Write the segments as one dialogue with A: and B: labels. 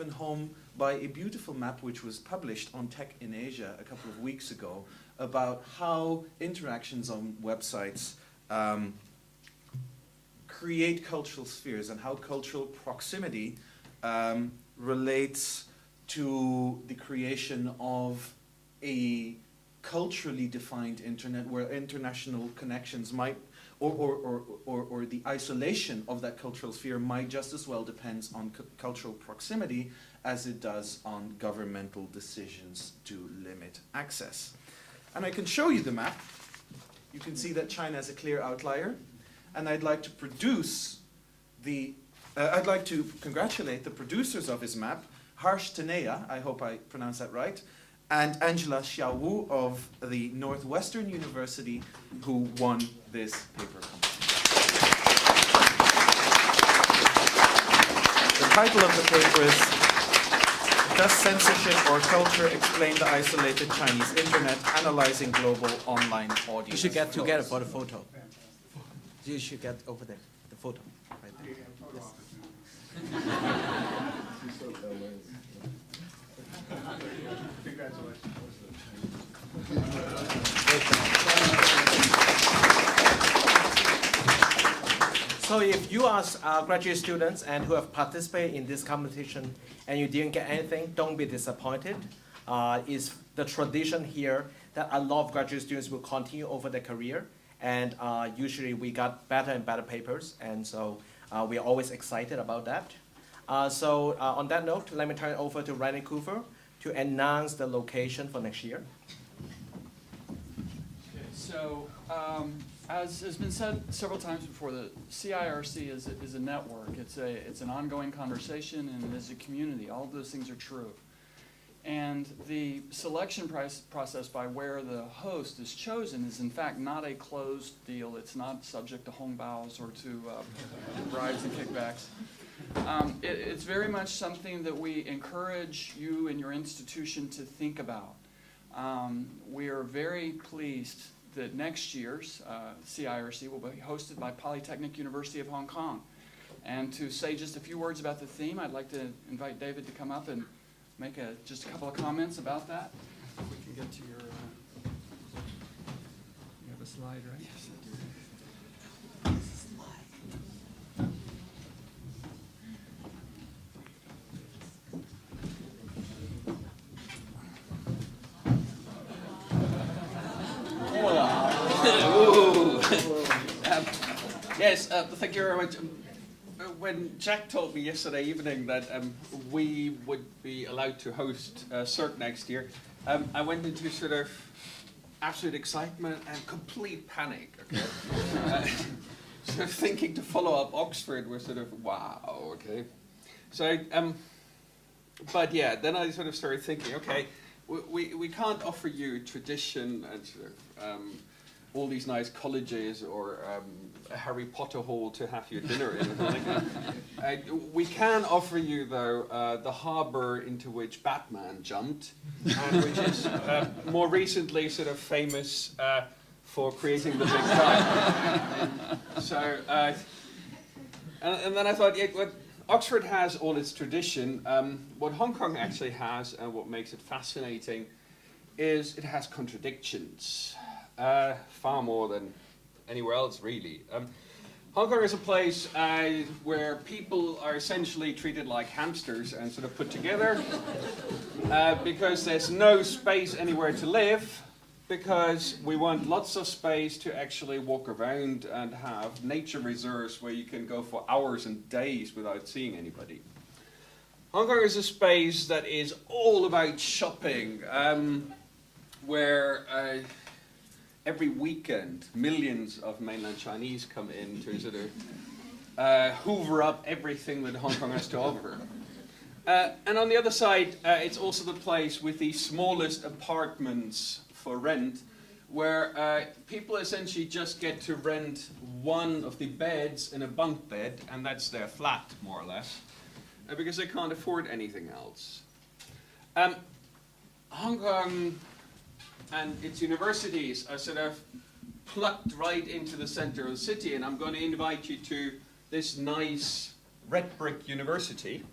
A: driven home by a beautiful map which was published on Tech in Asia a couple of weeks ago about how interactions on websites create cultural spheres and how cultural proximity relates to the creation of a culturally defined internet where international connections might, or the isolation of that cultural sphere might just as well depend on cultural proximity as it does on governmental decisions to limit access. And I can show you the map. You can see that China is a clear outlier. And I'd like to I'd like to congratulate the producers of his map, Harsh Tanea, I hope I pronounced that right, and Angela Xiaowu of the Northwestern University, who won this paper competition. The title of the paper is Does Censorship or Culture Explain the Isolated Chinese Internet? Analyzing Global Online Audience.
B: You should get together for the photo. You should get over there, the photo. Right there. So if you are graduate students and who have participated in this competition and you didn't get anything, don't be disappointed. It's the tradition here that a lot of graduate students will continue over their career, and usually we got better and better papers, and so we are always excited about that. So on that note, let me turn it over to Randy Cooper to announce the location for next year.
C: Okay, so as has been said several times before, the CIRC is a network. It's an ongoing conversation, and it is a community. All of those things are true. And the selection process by where the host is chosen is in fact not a closed deal. It's not subject to hongbaos or to bribes and kickbacks. It's very much something that we encourage you and your institution to think about. We are very pleased that next year's CIRC will be hosted by Polytechnic University of Hong Kong. And to say just a few words about the theme, I'd like to invite David to come up and make just a couple of comments about that. If we can get to your, you have a slide, right? Yes, I do.
D: Yes, thank you very much. When Jack told me yesterday evening that we would be allowed to host CIRC next year, I went into sort of absolute excitement and complete panic. Okay? Sort of thinking to follow up Oxford was sort of, wow, okay. So, but yeah, then I sort of started thinking, okay, we can't offer you tradition and sort of all these nice colleges or a Harry Potter hall to have your dinner in. We can offer you, though, the harbour into which Batman jumped, and which is more recently sort of famous for creating the big kite. So, and then I thought, yeah, what Oxford has all its tradition. What Hong Kong actually has, and what makes it fascinating, is it has contradictions. Far more than anywhere else, really. Hong Kong is a place where people are essentially treated like hamsters and sort of put together because there's no space anywhere to live, because we want lots of space to actually walk around and have nature reserves where you can go for hours and days without seeing anybody. Hong Kong is a space that is all about shopping, where every weekend, millions of mainland Chinese come in to sort of hoover up everything that Hong Kong has to offer. And on the other side, it's also the place with the smallest apartments for rent, where people essentially just get to rent one of the beds in a bunk bed, and that's their flat, more or less, because they can't afford anything else. Hong Kong and its universities are sort of plucked right into the center of the city, and I'm going to invite you to this nice red brick university,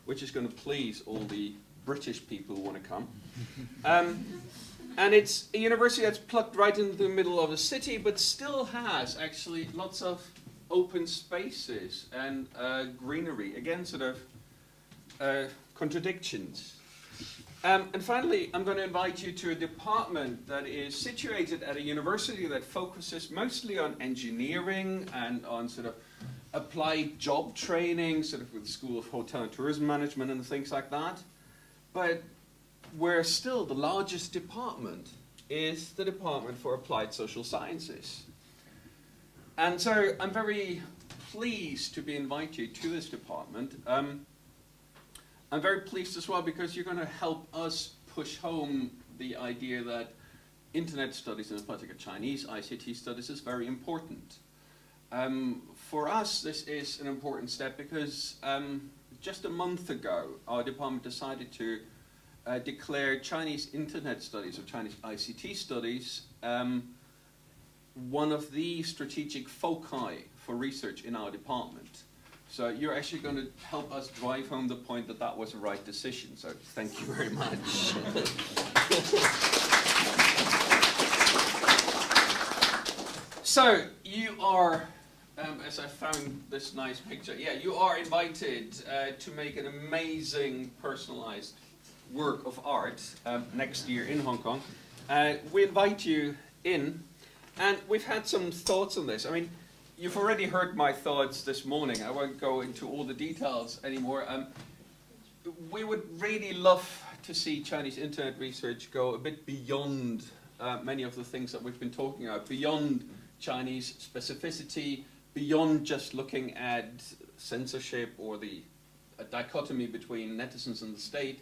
D: which is going to please all the British people who want to come. And it's a university that's plucked right into the middle of the city, but still has actually lots of open spaces and greenery. Again, sort of contradictions. And finally, I'm going to invite you to a department that is situated at a university that focuses mostly on engineering and on sort of applied job training, sort of with the School of Hotel and Tourism Management and things like that. But where still the largest department is the Department for Applied Social Sciences. And so I'm very pleased to be invited to this department. I'm very pleased as well because you're going to help us push home the idea that internet studies, and in particular Chinese ICT studies, is very important. For us, this is an important step because just a month ago, our department decided to declare Chinese internet studies, or Chinese ICT studies, one of the strategic foci for research in our department. So you're actually going to help us drive home the point that that was the right decision. So thank you very much. So you are, as I found this nice picture, yeah, you are invited to make an amazing personalized work of art next year in Hong Kong. We invite you in, and we've had some thoughts on this. I mean, you've already heard my thoughts this morning. I won't go into all the details anymore. We would really love to see Chinese internet research go a bit beyond many of the things that we've been talking about, beyond Chinese specificity, beyond just looking at censorship or the dichotomy between netizens and the state.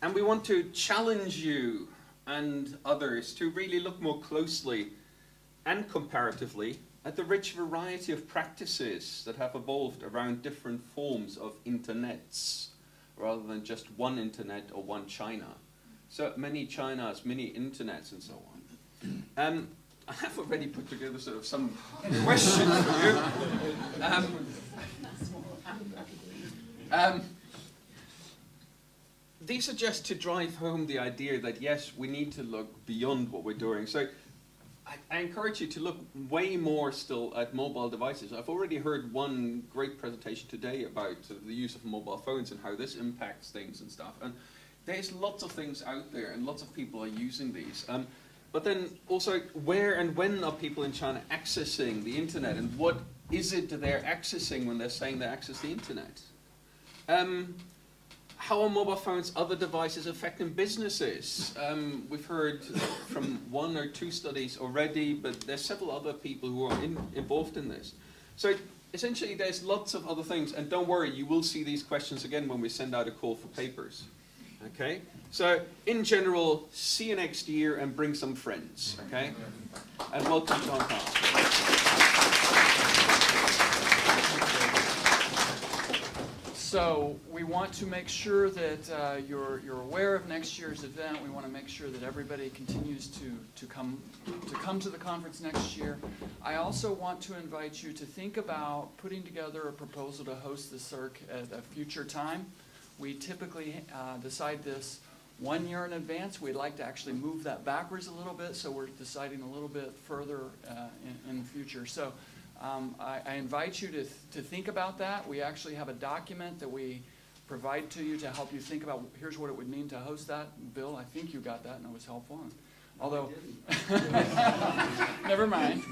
D: And we want to challenge you and others to really look more closely and comparatively at the rich variety of practices that have evolved around different forms of internets, rather than just one internet or one China. So many Chinas, many internets, and so on. I have already put together sort of some questions for you. These are just to drive home the idea that yes, we need to look beyond what we're doing. So I encourage you to look way more still at mobile devices. I've already heard one great presentation today about the use of mobile phones and how this impacts things and stuff. And there's lots of things out there and lots of people are using these. But then also, where and when are people in China accessing the internet, and what is it that they're accessing when they're saying they access the internet? How are mobile phones, other devices affecting businesses? We've heard from 1 or 2 studies already, but there's several other people who are involved in this. So essentially there's lots of other things, and don't worry, you will see these questions again when we send out a call for papers. Okay? So in general, see you next year and bring some friends, okay? And welcome to Hong Kong.
C: So we want to make sure that you're aware of next year's event. We want to make sure that everybody continues to come to the conference next year. I also want to invite you to think about putting together a proposal to host the CIRC at a future time. We typically decide this 1 year in advance. We'd like to actually move that backwards a little bit, so we're deciding a little bit further in the future. So I invite you to think about that. We actually have a document that we provide to you to help you think about, here's what it would mean to host that. Bill, I think you got that and it was helpful. Although, never mind.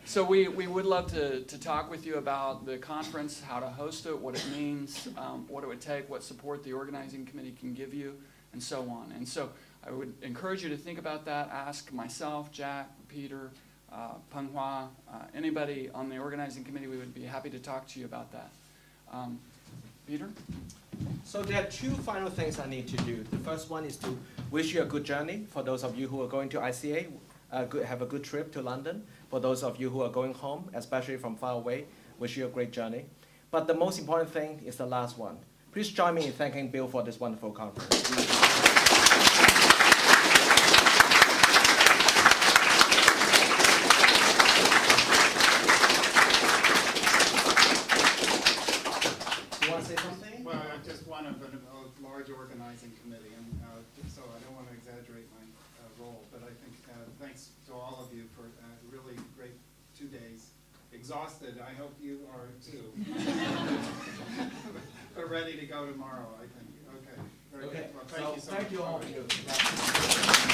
C: So we would love to talk with you about the conference, how to host it, what it means, what it would take, what support the organizing committee can give you, and so on. And so I would encourage you to think about that. Ask myself, Jack, Peter, Peng Hua, anybody on the organizing committee. We would be happy to talk to you about that. Peter?
B: So there are 2 final things I need to do. The first one is to wish you a good journey. For those of you who are going to ICA, have a good trip to London. For those of you who are going home, especially from far away, wish you a great journey. But the most important thing is the last one. Please join me in thanking Bill for this wonderful conference. want to say something?
E: Well, I'm just one of a large organizing committee, and so I don't want to exaggerate my role, but I think thanks to all of you for a really great 2 days. Exhausted, I hope you are too. But ready to go tomorrow, I think. Okay. Very good. Well, thank you so much.
B: Thank you all.